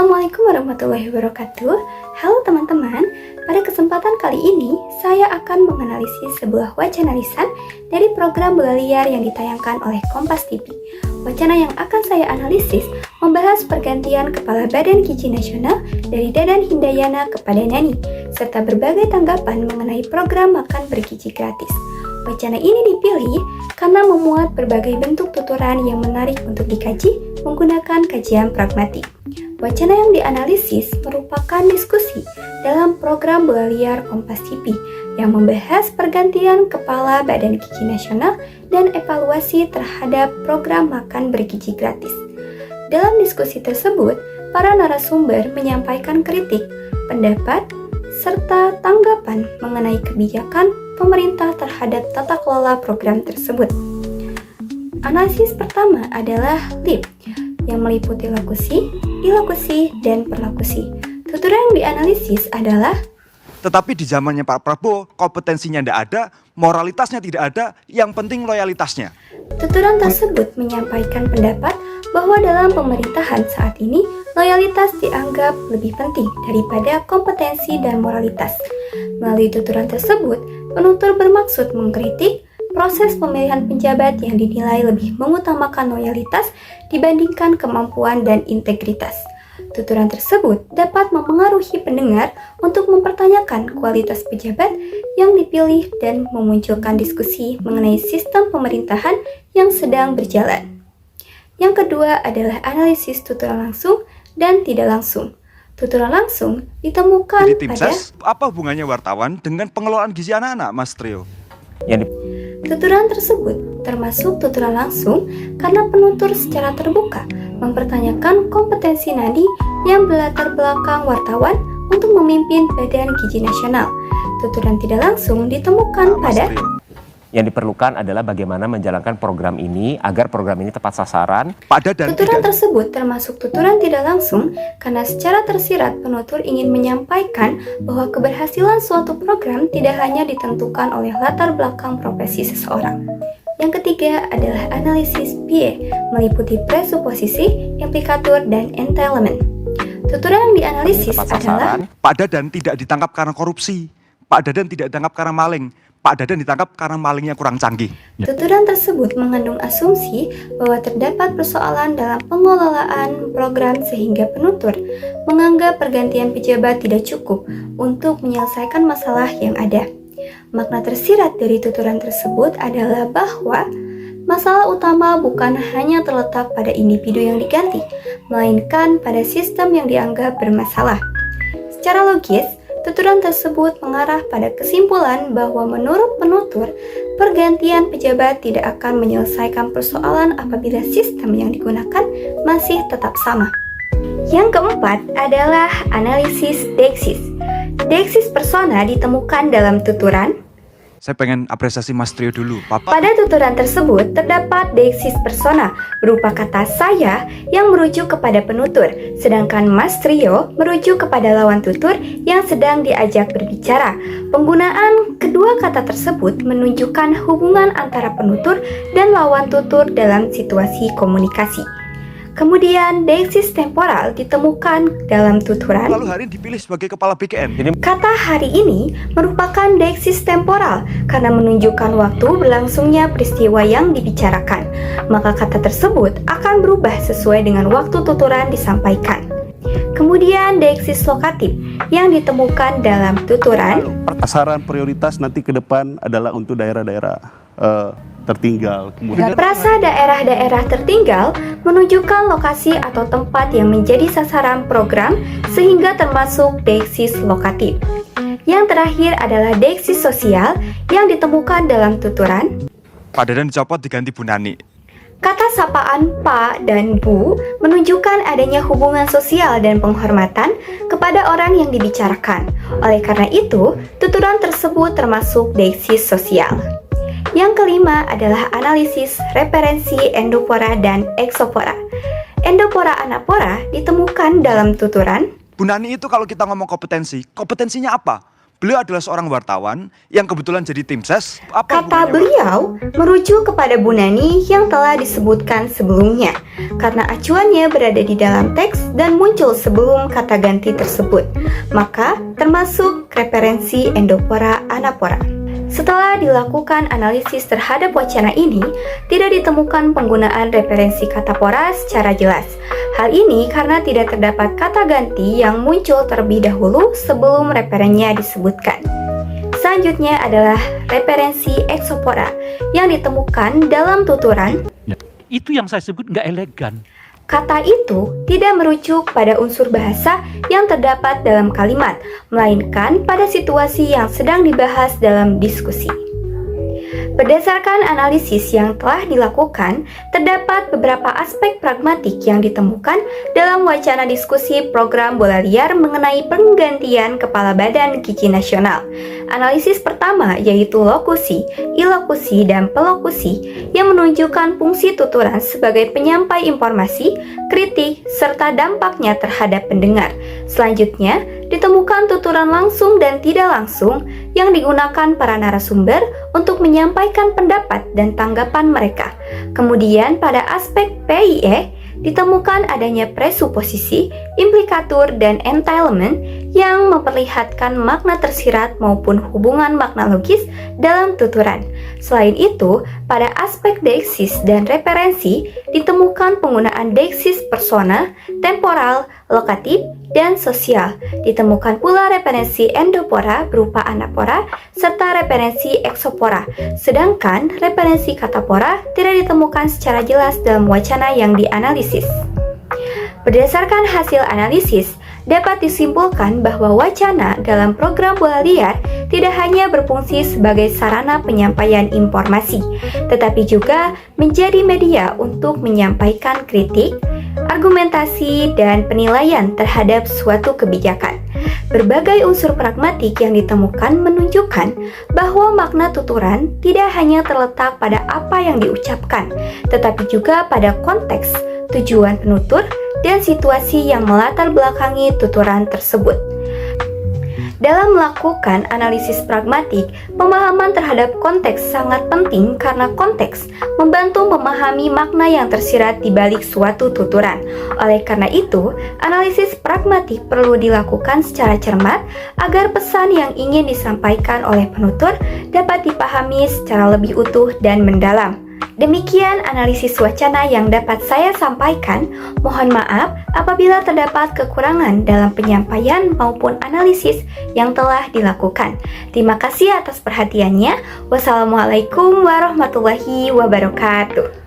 Assalamualaikum warahmatullahi wabarakatuh. Halo teman-teman, pada kesempatan kali ini saya akan menganalisis sebuah wacana lisan dari program Bola Liar yang ditayangkan oleh Kompas TV. Wacana yang akan saya analisis membahas pergantian Kepala Badan Gizi Nasional dari Dadan Hindayana kepada Nani, serta berbagai tanggapan mengenai program makan bergizi gratis. Wacana ini dipilih karena memuat berbagai bentuk tuturan yang menarik untuk dikaji menggunakan kajian pragmatik. Wacana yang dianalisis merupakan diskusi dalam program Bola Liar Kompas TV yang membahas pergantian Kepala Badan Gizi Nasional dan evaluasi terhadap program makan bergizi gratis. Dalam diskusi tersebut, para narasumber menyampaikan kritik, pendapat, serta tanggapan mengenai kebijakan pemerintah terhadap tata kelola program tersebut. Analisis pertama adalah LIP, yang meliputi lokusi, ilokusi, dan perlokusi. Tuturan yang dianalisis adalah tetapi di zamannya Pak Prabowo, kompetensinya tidak ada, moralitasnya tidak ada, yang penting loyalitasnya. Tuturan tersebut menyampaikan pendapat bahwa dalam pemerintahan saat ini, loyalitas dianggap lebih penting daripada kompetensi dan moralitas. Melalui tuturan tersebut, penutur bermaksud mengkritik proses pemilihan penjabat yang dinilai lebih mengutamakan loyalitas dibandingkan kemampuan dan integritas. Tuturan tersebut dapat mempengaruhi pendengar untuk mempertanyakan kualitas pejabat yang dipilih dan memunculkan diskusi mengenai sistem pemerintahan yang sedang berjalan. Yang kedua adalah analisis tuturan langsung dan tidak langsung. Tuturan langsung ditemukan Jadi tim pada ses, apa hubungannya wartawan dengan pengelolaan gizi anak-anak, Mas Trio? Tuturan tersebut termasuk tuturan langsung karena penutur secara terbuka mempertanyakan kompetensi Nadi yang berlatar belakang wartawan untuk memimpin Badan Gizi Nasional. Tuturan tidak langsung ditemukan pada yang diperlukan adalah bagaimana menjalankan program ini agar program ini tepat sasaran. Tuturan tersebut termasuk tuturan tidak langsung karena secara tersirat penutur ingin menyampaikan bahwa keberhasilan suatu program tidak hanya ditentukan oleh latar belakang profesi seseorang. Yang ketiga adalah analisis PIE, meliputi presuposisi, implikatur, dan entailement. Tuturan yang dianalisis adalah Pak Dadan tidak ditangkap karena korupsi, Pak Dadan tidak ditangkap karena maling, Pak Dadan ditangkap karena malingnya kurang canggih. Tuturan tersebut mengandung asumsi bahwa terdapat persoalan dalam pengelolaan program sehingga penutur menganggap pergantian pejabat tidak cukup untuk menyelesaikan masalah yang ada. Makna tersirat dari tuturan tersebut adalah bahwa masalah utama bukan hanya terletak pada individu yang diganti, melainkan pada sistem yang dianggap bermasalah. Secara logis, tuturan tersebut mengarah pada kesimpulan bahwa menurut penutur, pergantian pejabat tidak akan menyelesaikan persoalan apabila sistem yang digunakan masih tetap sama. Yang keempat adalah analisis deiksis. Deiksis persona ditemukan dalam tuturan. Saya pengen apresiasi Mas Trio dulu, Papa. Pada tuturan tersebut terdapat deiksis persona berupa kata saya yang merujuk kepada penutur, sedangkan Mas Trio merujuk kepada lawan tutur yang sedang diajak berbicara. Penggunaan kedua kata tersebut menunjukkan hubungan antara penutur dan lawan tutur dalam situasi komunikasi. Kemudian deiksis temporal ditemukan dalam tuturan. Lalu hari ini dipilih sebagai kepala BKN. Kata hari ini merupakan deiksis temporal karena menunjukkan waktu berlangsungnya peristiwa yang dibicarakan. Maka kata tersebut akan berubah sesuai dengan waktu tuturan disampaikan. Kemudian deiksis lokatif yang ditemukan dalam tuturan. Sasaran prioritas nanti ke depan adalah untuk daerah-daerah tertinggal. Kemudian Frasa daerah-daerah tertinggal menunjukkan lokasi atau tempat yang menjadi sasaran program sehingga termasuk deiksis lokatif. Yang terakhir adalah deiksis sosial yang ditemukan dalam tuturan. Pak Dadan dicopot diganti Bu Nani. Kata sapaan Pak dan Bu menunjukkan adanya hubungan sosial dan penghormatan kepada orang yang dibicarakan. Oleh karena itu, tuturan tersebut termasuk deiksis sosial. Yang kelima adalah analisis referensi endopora dan exopora. Endopora anapora ditemukan dalam tuturan. Bu Nani itu kalau kita ngomong kompetensinya apa? Beliau adalah seorang wartawan yang kebetulan jadi tim ses. Kata hubungannya, Pak? beliau merujuk kepada Bu Nani yang telah disebutkan sebelumnya, karena acuannya berada di dalam teks dan muncul sebelum kata ganti tersebut, maka termasuk referensi endopora anapora. Setelah dilakukan analisis terhadap wacana ini, tidak ditemukan penggunaan referensi kata pora secara jelas. Hal ini karena tidak terdapat kata ganti yang muncul terlebih dahulu sebelum referensinya disebutkan. Selanjutnya adalah referensi eksopora yang ditemukan dalam tuturan. Itu yang saya sebut nggak elegan. Kata itu tidak merujuk pada unsur bahasa yang terdapat dalam kalimat, melainkan pada situasi yang sedang dibahas dalam diskusi. Berdasarkan analisis yang telah dilakukan, terdapat beberapa aspek pragmatik yang ditemukan dalam wacana diskusi program bola liar mengenai penggantian Kepala Badan Gizi Nasional. Analisis pertama yaitu lokusi, ilokusi, dan pelokusi yang menunjukkan fungsi tuturan sebagai penyampai informasi, kritik, serta dampaknya terhadap pendengar. Selanjutnya, ditemukan tuturan langsung dan tidak langsung yang digunakan para narasumber untuk menyampaikan pendapat dan tanggapan mereka. Kemudian pada aspek PIE, ditemukan adanya presuposisi, implikatur, dan entailment yang memperlihatkan makna tersirat maupun hubungan makna logis dalam tuturan. Selain itu, pada aspek deiksis dan referensi, ditemukan penggunaan deiksis persona, temporal, lokatif, dan sosial. Ditemukan pula referensi endopora berupa anapora serta referensi eksopora. Sedangkan referensi katapora tidak ditemukan secara jelas dalam wacana yang dianalisis. Berdasarkan hasil analisis, dapat disimpulkan bahwa wacana dalam program bola liar tidak hanya berfungsi sebagai sarana penyampaian informasi, tetapi juga menjadi media untuk menyampaikan kritik, argumentasi, dan penilaian terhadap suatu kebijakan. Berbagai unsur pragmatik yang ditemukan menunjukkan bahwa makna tuturan tidak hanya terletak pada apa yang diucapkan, tetapi juga pada konteks, tujuan penutur, dan situasi yang melatar belakangi tuturan tersebut. Dalam melakukan analisis pragmatik, pemahaman terhadap konteks sangat penting karena konteks membantu memahami makna yang tersirat di balik suatu tuturan. Oleh karena itu, analisis pragmatik perlu dilakukan secara cermat agar pesan yang ingin disampaikan oleh penutur dapat dipahami secara lebih utuh dan mendalam. Demikian analisis wacana yang dapat saya sampaikan. Mohon maaf apabila terdapat kekurangan dalam penyampaian maupun analisis yang telah dilakukan. Terima kasih atas perhatiannya. Wassalamualaikum warahmatullahi wabarakatuh.